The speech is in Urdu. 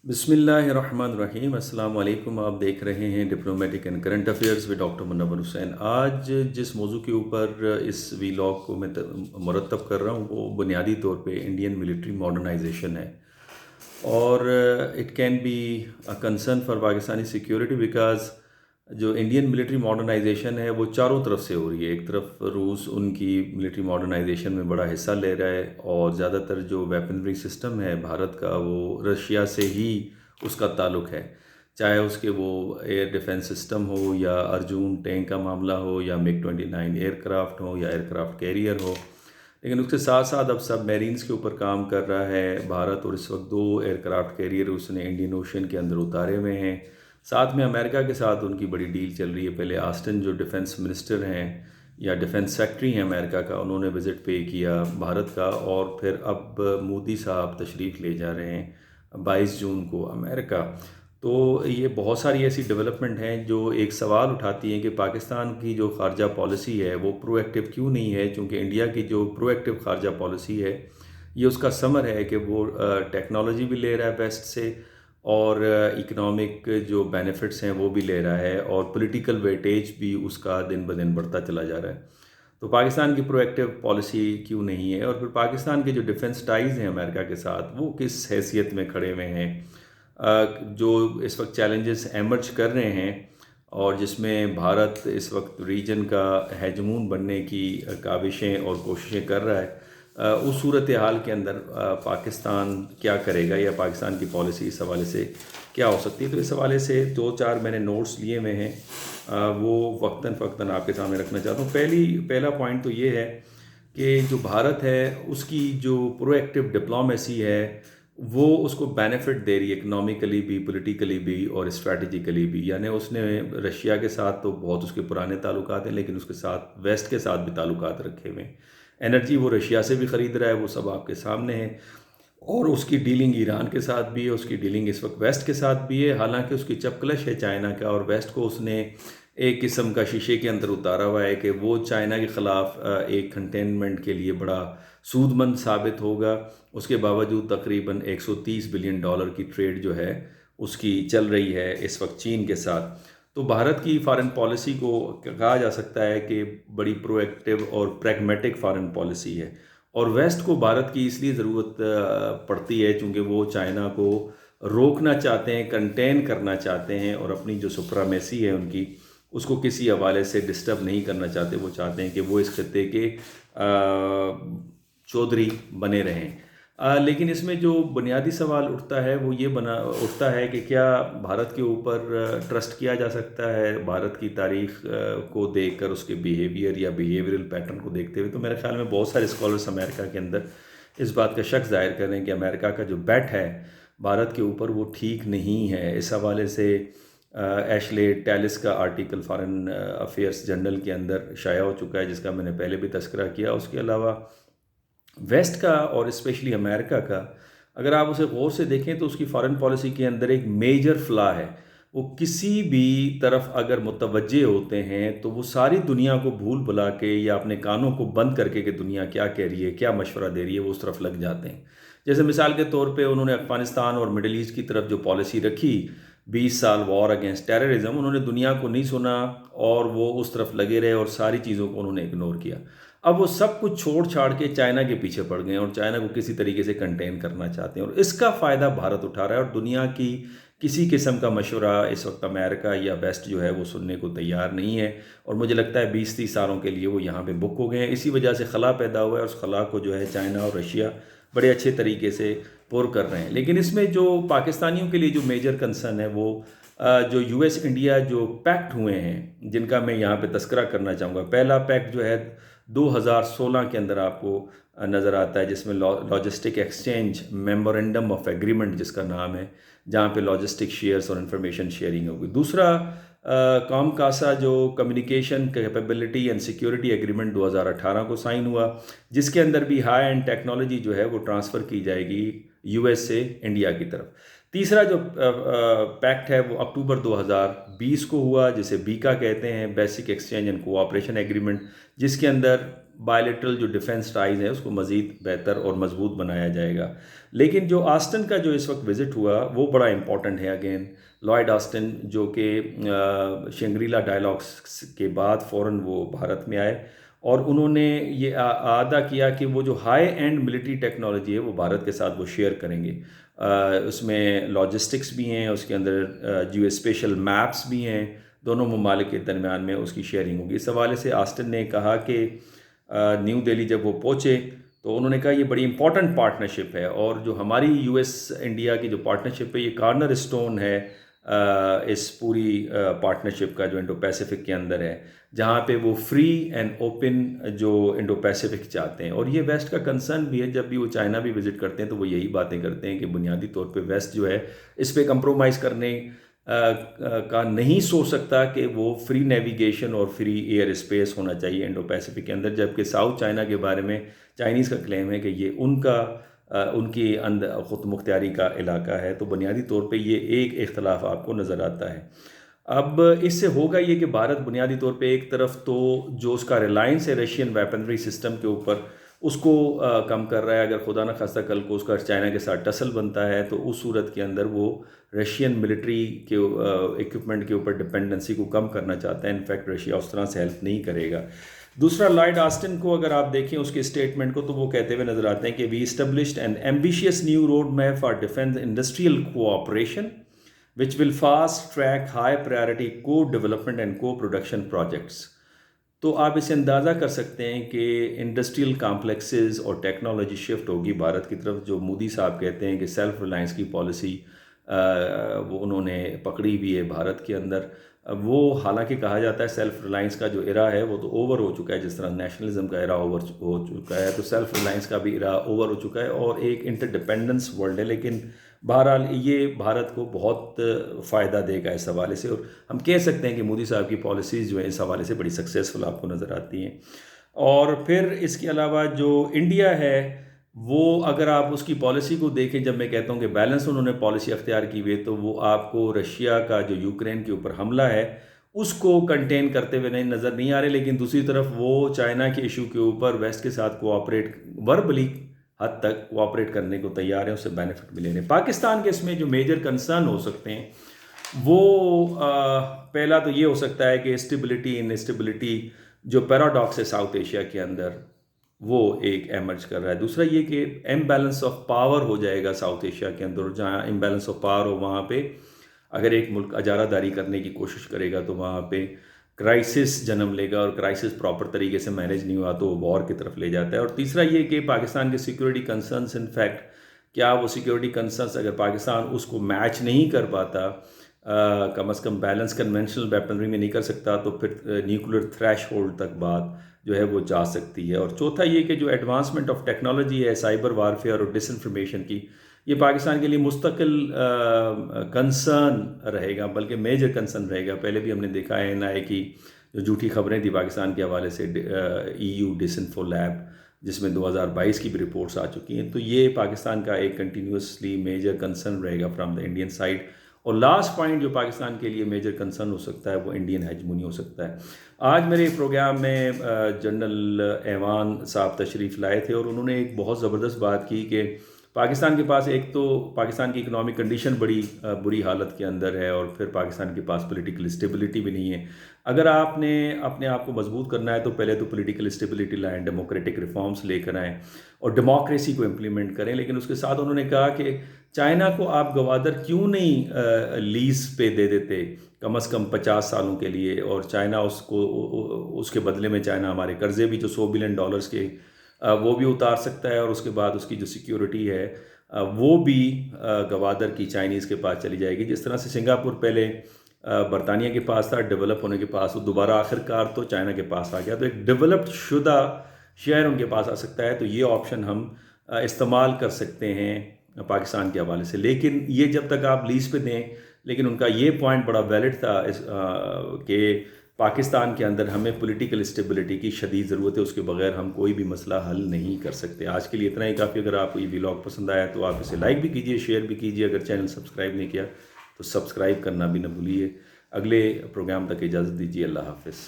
بسم اللہ الرحمن الرحیم، السلام علیکم۔ آپ دیکھ رہے ہیں diplomatic and current affairs with doctor Munawar Hussain. آج جس موضوع کے اوپر اس ویلاگ کو میں مرتب کر رہا ہوں وہ بنیادی طور پہ انڈین ملٹری ماڈرنائزیشن ہے، اور it can be a concern for Pakistani security because جو انڈین ملٹری ماڈرنائزیشن ہے وہ چاروں طرف سے ہو رہی ہے۔ ایک طرف روس ان کی ملٹری ماڈرنائزیشن میں بڑا حصہ لے رہا ہے، اور زیادہ تر جو ویپنری سسٹم ہے بھارت کا وہ رشیا سے ہی اس کا تعلق ہے، چاہے اس کے وہ ایئر ڈیفنس سسٹم ہو یا ارجون ٹینک کا معاملہ ہو یا MiG-29 ایئر کرافٹ ہو یا ایئر کرافٹ کیریئر ہو۔ لیکن اس کے ساتھ ساتھ اب سب میرینز کے اوپر کام کر رہا ہے بھارت، اور اس وقت 2 ایئر کرافٹ کیریئر اس نے انڈین اوشن کے اندر اتارے ہوئے ہیں۔ ساتھ میں امریکہ کے ساتھ ان کی بڑی ڈیل چل رہی ہے۔ پہلے آسٹن جو ڈیفنس منسٹر ہیں یا ڈیفنس سیکٹری ہیں امریکہ کا، انہوں نے وزٹ پے کیا بھارت کا، اور پھر اب مودی صاحب تشریف لے جا رہے ہیں 22 جون کو امریکہ۔ تو یہ بہت ساری ایسی ڈیولپمنٹ ہیں جو ایک سوال اٹھاتی ہیں کہ پاکستان کی جو خارجہ پالیسی ہے وہ پرو ایکٹیو کیوں نہیں ہے، چونکہ انڈیا کی جو پرو ایکٹیو خارجہ پالیسی ہے یہ اس کا ثمر ہے کہ وہ ٹیکنالوجی بھی لے رہا ہے ویسٹ سے، اور اکنامک جو بینیفٹس ہیں وہ بھی لے رہا ہے، اور پولیٹیکل ویٹیج بھی اس کا دن بدن بڑھتا چلا جا رہا ہے۔ تو پاکستان کی پرو ایکٹیو پالیسی کیوں نہیں ہے، اور پھر پاکستان کے جو ڈیفنس ٹائز ہیں امریکہ کے ساتھ وہ کس حیثیت میں کھڑے ہوئے ہیں؟ جو اس وقت چیلنجز ایمرج کر رہے ہیں، اور جس میں بھارت اس وقت ریجن کا ہیجمون بننے کی کاوشیں اور کوششیں کر رہا ہے، اس صورتحال کے اندر پاکستان کیا کرے گا، یا پاکستان کی پالیسی اس حوالے سے کیا ہو سکتی ہے؟ تو اس حوالے سے 2-4 میں نے نوٹس لیے ہوئے ہیں، وہ وقتاً فوقتاً آپ کے سامنے رکھنا چاہتا ہوں۔ پہلا پوائنٹ تو یہ ہے کہ جو بھارت ہے اس کی جو پرو ایکٹیو ڈپلومیسی ہے وہ اس کو بینیفٹ دے رہی ہے، اکنامکلی بھی، پولیٹیکلی بھی اور اسٹریٹجیکلی بھی۔ یعنی اس نے رشیا کے ساتھ تو بہت اس کے پرانے تعلقات ہیں، لیکن اس کے ساتھ ویسٹ کے ساتھ بھی تعلقات رکھے ہوئے ہیں۔ انرجی وہ رشیا سے بھی خرید رہا ہے، وہ سب آپ کے سامنے ہے، اور اس کی ڈیلنگ ایران کے ساتھ بھی ہے، اس کی ڈیلنگ اس وقت ویسٹ کے ساتھ بھی ہے، حالانکہ اس کی چپکلش ہے چائنا کا، اور ویسٹ کو اس نے ایک قسم کا شیشے کے اندر اتارا ہوا ہے کہ وہ چائنا کے خلاف ایک کنٹینمنٹ کے لیے بڑا سود مند ثابت ہوگا۔ اس کے باوجود تقریباً $130 بلین کی ٹریڈ جو ہے اس کی چل رہی ہے اس وقت چین کے ساتھ۔ تو بھارت کی فارن پالیسی کو کہا جا سکتا ہے کہ بڑی پرو ایکٹیو اور پریگمیٹک فارن پالیسی ہے، اور ویسٹ کو بھارت کی اس لیے ضرورت پڑتی ہے چونکہ وہ چائنا کو روکنا چاہتے ہیں، کنٹین کرنا چاہتے ہیں، اور اپنی جو سپرامیسی ہے ان کی اس کو کسی حوالے سے ڈسٹرب نہیں کرنا چاہتے۔ وہ چاہتے ہیں کہ وہ اس خطے کے چودھری بنے رہیں۔ لیکن اس میں جو بنیادی سوال اٹھتا ہے وہ یہ اٹھتا ہے کہ کیا بھارت کے اوپر ٹرسٹ کیا جا سکتا ہے بھارت کی تاریخ کو دیکھ کر، اس کے بیہیویئر یا بیہیویئرل پیٹرن کو دیکھتے ہوئے؟ تو میرے خیال میں بہت سارے اسکالرس امریکہ کے اندر اس بات کا شک ظاہر کر رہے ہیں کہ امریکہ کا جو بیٹ ہے بھارت کے اوپر وہ ٹھیک نہیں ہے۔ اس حوالے سے ایشلے ٹیلس کا آرٹیکل فارن افیئرس جرنل کے اندر شائع ہو چکا ہے، جس کا میں نے پہلے بھی تذکرہ کیا۔ اس کے علاوہ ویسٹ کا اور اسپیشلی امریکہ کا اگر آپ اسے غور سے دیکھیں تو اس کی فارن پالیسی کے اندر ایک میجر فلا ہے۔ وہ کسی بھی طرف اگر متوجہ ہوتے ہیں تو وہ ساری دنیا کو بھول بھلا کے یا اپنے کانوں کو بند کر کے کہ دنیا کیا کہہ رہی ہے، کیا مشورہ دے رہی ہے، وہ اس طرف لگ جاتے ہیں۔ جیسے مثال کے طور پہ انہوں نے افغانستان اور مڈل ایسٹ کی طرف جو پالیسی رکھی، 20 سال وار اگینسٹ ٹیررزم، انہوں نے دنیا کو نہیں سنا اور وہ اس طرف لگے رہے اور ساری چیزوں کو انہوں نے اگنور کیا۔ اب وہ سب کچھ چھوڑ چھاڑ کے چائنا کے پیچھے پڑ گئے ہیں، اور چائنا کو کسی طریقے سے کنٹین کرنا چاہتے ہیں، اور اس کا فائدہ بھارت اٹھا رہا ہے، اور دنیا کی کسی قسم کا مشورہ اس وقت امریکہ یا ویسٹ جو ہے وہ سننے کو تیار نہیں ہے، اور مجھے لگتا ہے 20-30 سالوں کے لیے وہ یہاں پہ بک ہو گئے ہیں۔ اسی وجہ سے خلا پیدا ہوا ہے، اور اس خلا کو جو ہے چائنا اور رشیا بڑے اچھے طریقے سے پور کر رہے ہیں۔ لیکن اس میں جو پاکستانیوں کے لیے جو میجر کنسرن ہے وہ جو US انڈیا جو پیکٹ ہوئے ہیں جن کا میں یہاں پہ تذکرہ کرنا چاہوں گا۔ پہلا پیکٹ جو ہے 2016 کے اندر آپ کو نظر آتا ہے، جس میں logistic exchange memorandum of agreement جس کا نام ہے، جہاں پہ لاجسٹک شیئرز اور انفارمیشن شیئرنگ ہوگی۔ دوسرا کام کاسا جو communication capability and security agreement 2018 کو سائن ہوا، جس کے اندر بھی ہائی اینڈ ٹیکنالوجی جو ہے وہ ٹرانسفر کی جائے گی US سے انڈیا کی طرف۔ تیسرا جو پیکٹ ہے وہ اکتوبر 2020 کو ہوا، جسے بیکا کہتے ہیں، basic exchange and cooperation agreement, جس کے اندر بائیلیٹرل جو ڈیفنس ٹائز ہیں اس کو مزید بہتر اور مضبوط بنایا جائے گا. لیکن جو آسٹن کا جو اس وقت وزٹ ہوا وہ بڑا امپورٹنٹ ہے. اگین لائڈ آسٹن جو کہ شنگریلا ڈائلاگس کے بعد فوراً وہ بھارت میں آئے اور انہوں نے یہ اعادہ کیا کہ وہ جو ہائی اینڈ ملٹری ٹیکنالوجی ہے وہ بھارت کے ساتھ وہ شیئر کریں گے. اس میں لاجسٹکس بھی ہیں, اس کے اندر جیو اسپیشل میپس بھی ہیں, دونوں ممالک کے درمیان میں اس کی شیئرنگ ہوگی. اس حوالے سے آسٹن نے کہا کہ نیو دہلی جب وہ پہنچے تو انہوں نے کہا یہ بڑی امپورٹنٹ پارٹنرشپ ہے اور جو ہماری یو ایس انڈیا کی جو پارٹنرشپ ہے یہ کارنر اسٹون ہے اس پوری پارٹنرشپ کا جو انڈو پیسیفک کے اندر ہے, جہاں پہ وہ فری اینڈ اوپن جو انڈو پیسیفک چاہتے ہیں. اور یہ ویسٹ کا کنسرن بھی ہے, جب بھی وہ چائنا بھی وزٹ کرتے ہیں تو وہ یہی باتیں کرتے ہیں کہ بنیادی طور پہ ویسٹ جو ہے اس پہ کمپرومائز کرنے کا نہیں سوچ سکتا کہ وہ فری نیویگیشن اور فری ایئر اسپیس ہونا چاہیے انڈو پیسیفک کے اندر, جبکہ ساؤتھ چائنا کے بارے میں چائنیز کا کلیم ہے کہ یہ ان کی خود مختاری کا علاقہ ہے. تو بنیادی طور پہ یہ ایک اختلاف آپ کو نظر آتا ہے. اب اس سے ہوگا یہ کہ بھارت بنیادی طور پہ ایک طرف تو جو اس کا ریلائنس ہے رشین ویپنری سسٹم کے اوپر اس کو کم کر رہا ہے. اگر خدا نہ خواستہ کل کو اس کا چائنا کے ساتھ ٹسل بنتا ہے تو اس صورت کے اندر وہ رشین ملٹری کے ایکوپمنٹ کے اوپر ڈپینڈنسی کو کم کرنا چاہتا ہے. انفیکٹ رشیا اس طرح سے ہیلپ نہیں کرے گا. دوسرا لائڈ آسٹن کو اگر آپ دیکھیں اس کے اسٹیٹمنٹ کو تو وہ کہتے ہوئے نظر آتے ہیں کہ we established an ambitious new road map for defence industrial cooperation which will fast track high priority co-development and co-production projects. تو آپ اسے اندازہ کر سکتے ہیں کہ انڈسٹریل کامپلیکسز اور ٹیکنالوجی شفٹ ہوگی بھارت کی طرف. جو مودی صاحب کہتے ہیں کہ سیلف ریلائنس کی پالیسی وہ انہوں نے پکڑی ہوئی ہے بھارت کے اندر, وہ حالانکہ کہا جاتا ہے سیلف ریلائنس کا جو ایرا ہے وہ تو اوور ہو چکا ہے, جس طرح نیشنلزم کا ایرا اوور ہو چکا ہے تو سیلف ریلائنس کا بھی ایرا اوور ہو چکا ہے اور ایک انٹر ڈپینڈنس ورلڈ ہے. لیکن بہرحال یہ بھارت کو بہت فائدہ دے گا اس حوالے سے, اور ہم کہہ سکتے ہیں کہ مودی صاحب کی پالیسیز جو ہیں اس حوالے سے بڑی سکسیزفل آپ کو نظر آتی ہیں. اور پھر اس کے علاوہ جو انڈیا ہے وہ اگر آپ اس کی پالیسی کو دیکھیں, جب میں کہتا ہوں کہ بیلنس انہوں نے پالیسی اختیار کی ہوئی تو وہ آپ کو رشیا کا جو یوکرین کے اوپر حملہ ہے اس کو کنٹین کرتے ہوئے نظر نہیں آ رہے, لیکن دوسری طرف وہ چائنا کے ایشو کے اوپر ویسٹ کے ساتھ کوآپریٹ وربلی حد تک کوآپریٹ کرنے کو تیار ہیں, اس سے بینیفٹ بھی لے رہے ہیں. پاکستان کے اس میں جو میجر کنسرن ہو سکتے ہیں وہ پہلا تو یہ ہو سکتا ہے کہ اسٹیبلٹی انسٹیبلٹی جو پیراڈاکس ہے ساؤتھ ایشیا کے اندر وہ ایک ایمرج کر رہا ہے. دوسرا یہ کہ امبیلنس آف پاور ہو جائے گا ساؤتھ ایشیا کے اندر, جہاں امبیلنس آف پاور ہو وہاں پہ اگر ایک ملک اجارہ داری کرنے کی کوشش کرے گا تو وہاں پہ کرائسس جنم لے گا, اور کرائسس پراپر طریقے سے مینیج نہیں ہوا تو وہ وار کی طرف لے جاتا ہے. اور تیسرا یہ کہ پاکستان کے سیکورٹی کنسرنس انفیکٹ کیا وہ سیکورٹی کنسرنس اگر پاکستان اس کو میچ نہیں کر پاتا, کم از کم بیلنس کنونشنل ویپنری میں نہیں کر سکتا, تو پھر نیوکلیر تھریش ہولڈ تک بات جو ہے وہ جا سکتی ہے. اور چوتھا یہ کہ جو ایڈوانسمنٹ آف ٹیکنالوجی ہے سائبر وارفیئر اور ڈس انفارمیشن کی, یہ پاکستان کے لیے مستقل کنسرن رہے گا, بلکہ میجر کنسرن رہے گا. پہلے بھی ہم نے دیکھا ہے NIA کی جو جھوٹی خبریں تھیں پاکستان کے حوالے سے EU ڈس انفو لیب, جس میں 2022 کی بھی رپورٹس آ چکی ہیں, تو یہ پاکستان کا ایک کنٹینیوسلی میجر کنسرن رہے گا فرام دا انڈین سائڈ. اور لاسٹ پوائنٹ جو پاکستان کے لیے میجر کنسرن ہو سکتا ہے وہ انڈین ہیجمونی ہو سکتا ہے. آج میرے پروگرام میں جنرل ایوان صاحب تشریف لائے تھے اور انہوں نے ایک بہت زبردست بات کی کہ پاکستان کے پاس ایک تو پاکستان کی اکنامک کنڈیشن بڑی بری حالت کے اندر ہے, اور پھر پاکستان کے پاس پولیٹیکل اسٹیبلٹی بھی نہیں ہے. اگر آپ نے اپنے آپ کو مضبوط کرنا ہے تو پہلے تو پولیٹیکل اسٹیبلٹی لائیں, ڈیموکریٹک ریفارمز لے کر آئیں اور ڈیموکریسی کو امپلیمنٹ کریں. لیکن اس کے ساتھ انہوں نے کہا کہ چائنا کو آپ گوادر کیوں نہیں لیز پہ دے دیتے کم از کم 50 سالوں کے لیے, اور چائنا اس کے بدلے میں چائنا ہمارے قرضے بھی جو $100 بلین کے وہ بھی اتار سکتا ہے, اور اس کے بعد اس کی جو سیکیورٹی ہے وہ بھی گوادر کی چائنیز کے پاس چلی جائے گی. جس طرح سے سنگاپور پہلے برطانیہ کے پاس تھا, ڈیولپ ہونے کے پاس وہ دوبارہ آخر کار تو چائنا کے پاس آ گیا, تو ایک ڈیولپڈ شدہ شہر ان کے پاس آ سکتا ہے. تو یہ آپشن ہم استعمال کر سکتے ہیں پاکستان کے حوالے سے. لیکن یہ جب تک آپ لیز پہ دیں, لیکن ان کا یہ پوائنٹ بڑا ویلڈ تھا کہ پاکستان کے اندر ہمیں پولیٹیکل اسٹیبلٹی کی شدید ضرورت ہے, اس کے بغیر ہم کوئی بھی مسئلہ حل نہیں کر سکتے. آج کے لیے اتنا ہی کافی. اگر آپ کو یہ ولاگ پسند آیا تو آپ اسے لائک بھی کیجئے, شیئر بھی کیجئے. اگر چینل سبسکرائب نہیں کیا تو سبسکرائب کرنا بھی نہ بھولیے. اگلے پروگرام تک اجازت دیجیے. اللہ حافظ.